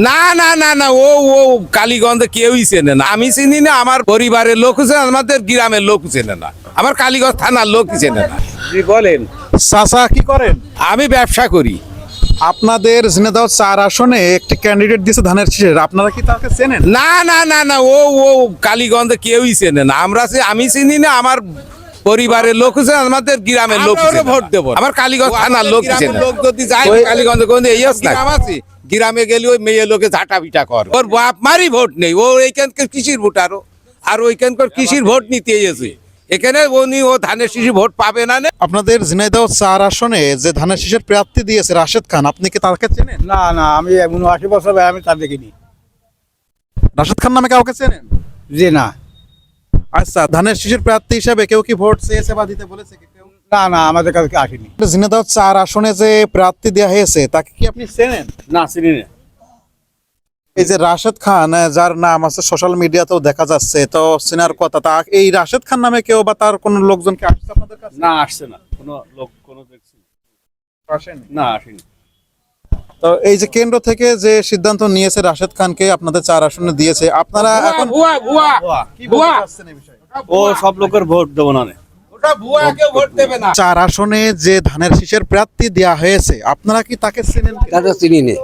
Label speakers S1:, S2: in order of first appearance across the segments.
S1: না না না না, ও ও কালীগঞ্জে কেউই চেনে না, আমি চিনি না, আমার পরিবারের লোক চেনে, আমাদের গ্রামের লোক চেনে না, আমার কালীগঞ্জ থানার লোক চেনে না।
S2: জি বলেন।
S3: চাচা কি করেন?
S1: আমি ব্যবসা করি।
S3: আপনাদের ঝিনাইদহ 4 আসনে একটি ক্যান্ডিডেট দিয়েছে ধানের শীষের, আপনারা কি তাকে চেনেন?
S1: না না না না, ও ও কালীগঞ্জে কেউই চেনে না, আমি চিনি না, আমার পরিবারের লোক চেনে, আমাদের গ্রামের লোক চেনে না। ভোট দেবো, আমার কালীগঞ্জ থানার লোক চেনে। লোক যদি যায় কালীগঞ্জে কোন এই গ্রাম আছে, গ্রামে গেলে ওই মেয়ে লোকে ঝাঁটা পিটা কর, ওর বাপ মারি ভোট নেই, ও এইখানকার কৃষির ভোটারও, আর ওইখানকার কৃষির ভোট নিতে এসে এখানে ও ধানের শীষের ভোট পাবে না।
S3: আপনাদের ঝিনাইদহ 4 আসনে যে ধানের শীষের প্রার্থী দিয়েছে রাশেদ খান, আপনি কি তাকে চেনেন?
S2: না না, আমি 79 বছর আমি তা দেখিনি।
S3: রাশেদ খান নামে কাউকে চেনেন?
S2: জি না।
S3: আচ্ছা, ধানের শীষের প্রার্থী হিসেবে কেউ কি ভোট চেয়েছে বা দিতে বলেছে কি কেউ?
S2: না না, আমাদের কাছে আসেনি।
S3: ঝিনাইদহ 4 আসনে যে প্রার্থী দেওয়া হয়েছে তাকে কি আপনি চেনেন?
S2: না, চিনি না।
S3: এই যে রাশেদ খান, যার নাম আছে সোশ্যাল মিডিয়াতেও দেখা যাচ্ছে, তো চেনার কথা, তা এই রাশেদ খান নামে কেউ বা তার কোন লোকজন কি আসছে আপনাদের কাছে?
S2: না, আসছে না, কোনো লোক কোনো দেখছি
S3: আসেনি।
S2: না, আসেনি।
S3: তো এই যে কেন্দ্র থেকে যে সিদ্ধান্ত নিয়েছে রাশেদ খানকে আপনাদের 4 আসনে দিয়েছে, আপনারা এখন
S1: ভুয়া ভুয়া
S3: কি বলতে চাচ্ছেন এই বিষয়ে?
S2: ও সব লোকের ভোট দেবো না।
S1: ওটা ভুয়া, কেউ ভোট দেবে না।
S3: 4 আসনে যে ধানের শীষের প্রার্থী দেওয়া হয়েছে, আপনারা কি তাকে চেনেন?
S4: তাকে চিনি নে,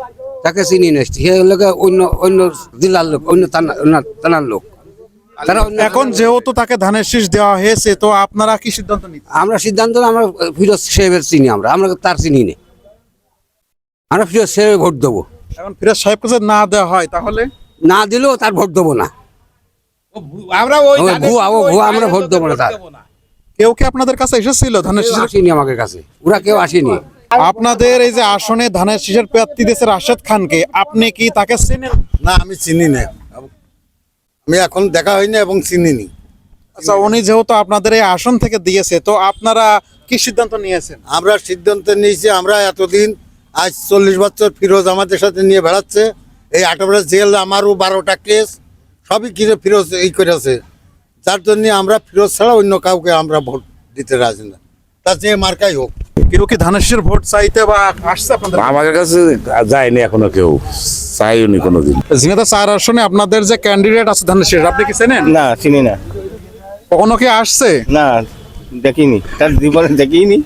S4: তাকে চিনি নে, সে লোকে অন্য অন্য জেলার লোক, অন্য থানার লোক। তারা
S3: এখন যেহেতু তাকে ধানের শীষ দেওয়া হয়েছে, তো আপনারা কি সিদ্ধান্ত নিচ্ছেন?
S4: আমরা সিদ্ধান্ত আমরা ফিরোজ সাহেবের চিনি, আমরা তার চিনি নে, আমরা ফিরোজ সাহেবের ভোট দেবো।
S3: এখন ফিরোজ সাহেবকে যদি না দেওয়া হয় তাহলে
S4: না দিলেও তার ভোট দেবো না,
S1: আমরা ওই
S4: ভুয়া আমরা ভোট দেবো না তার।
S3: কেউ কি আপনাদের কাছে এসেছিল ধানের
S4: কেউ
S3: শীষের?
S4: আসেনি আমাদের কাছে, ওরা কেউ আসেনি।
S3: আপনাদের এই যে আসনে ধানের শীষের প্রার্থী দিয়েছে রাশেদ খানকে, আপনি কি তাকে চেনেন?
S5: না, আমি চিনি না, আমি এখন দেখা হয়নি এবং চিনিনি।
S3: আচ্ছা, উনি যেহেতু আপনাদের এই আসন থেকে দিয়েছে, তো আপনারা কি সিদ্ধান্ত নিয়েছেন?
S5: আমরা সিদ্ধান্ত নিয়েছি, আমরা এতদিন আজ 40 বছর ফিরোজ আমাদের সাথে নিয়ে বেড়াচ্ছে, এই 18 জেল, আমারও 12টা কেস, সবই কিনে ফিরোজ এই করেছে, যার জন্য আমরা ফিরোজ ছাড়া অন্য কাউকে আমরা ভোট দিতে রাজি না, তার যে মার্কাই হোক।
S3: কেউ কি ধানের শীষের ভোট চাইতে বা আসছে আপনাদের?
S6: আমাদের কাছে যায়নি এখনো, কেউ চাইনি কোনোদিন।
S3: ঝিনাইদহ 4 আসনে আপনাদের যে ক্যান্ডিডেট আছে ধানের শীষের, আপনি কি চেনেন?
S2: না, চিনি না।
S3: কখনো কি আসছে?
S2: না, দেখিনি, তার জীবনে দেখিনি।